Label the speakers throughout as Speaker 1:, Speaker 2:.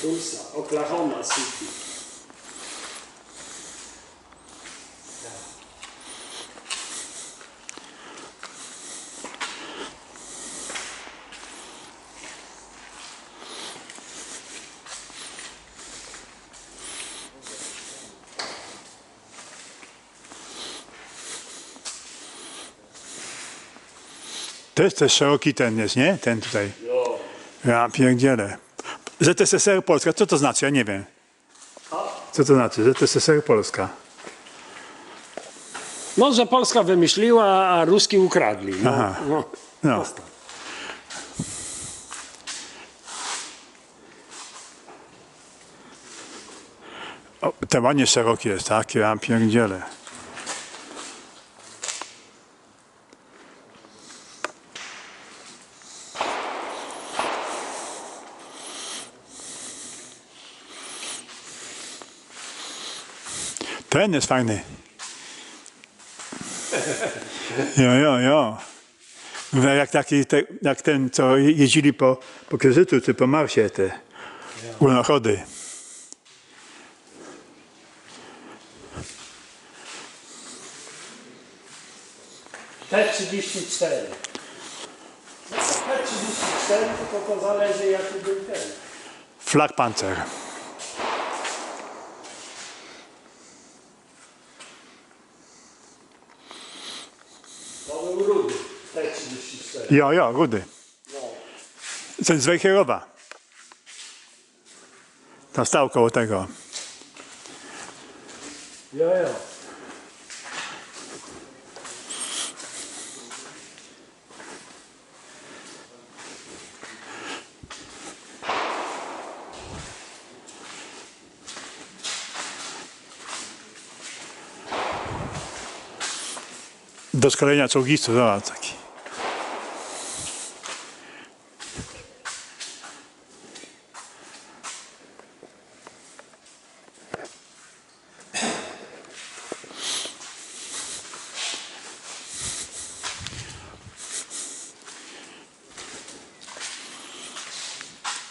Speaker 1: Tulsa, Oklahoma City.
Speaker 2: To jest też szeroki ten jest, nie? Ten tutaj.
Speaker 1: Jo.
Speaker 2: Ja pierdzielę. ZSSR Polska, co to znaczy? Ja nie wiem. Co to znaczy? ZSSR Polska.
Speaker 1: No, że Polska wymyśliła, a Ruski ukradli. No,
Speaker 2: Aha.
Speaker 1: no.
Speaker 2: No. O, ten ładnie szeroki jest, tak? Ja pierdzielę. Ten jest fajny. Jo. Jak taki, jak ten, co jeździli po Księżycu, czy po Marsie, te lunochody.
Speaker 1: T-34. No, T-34 tylko to zależy jaki był ten.
Speaker 2: Flakpanzer.
Speaker 1: To był rudy. T-34.
Speaker 2: Jo, rudy.
Speaker 1: No.
Speaker 2: Ten z Wejherowa. Tam stał koło tego.
Speaker 1: Jo.
Speaker 2: Do szkolenia czołgistów, zobacz taki.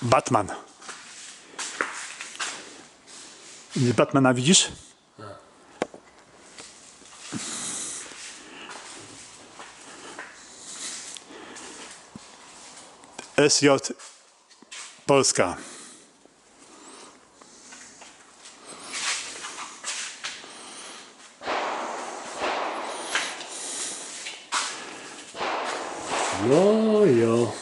Speaker 2: Batman. Batmana widzisz? SJ Polska.
Speaker 1: No jo.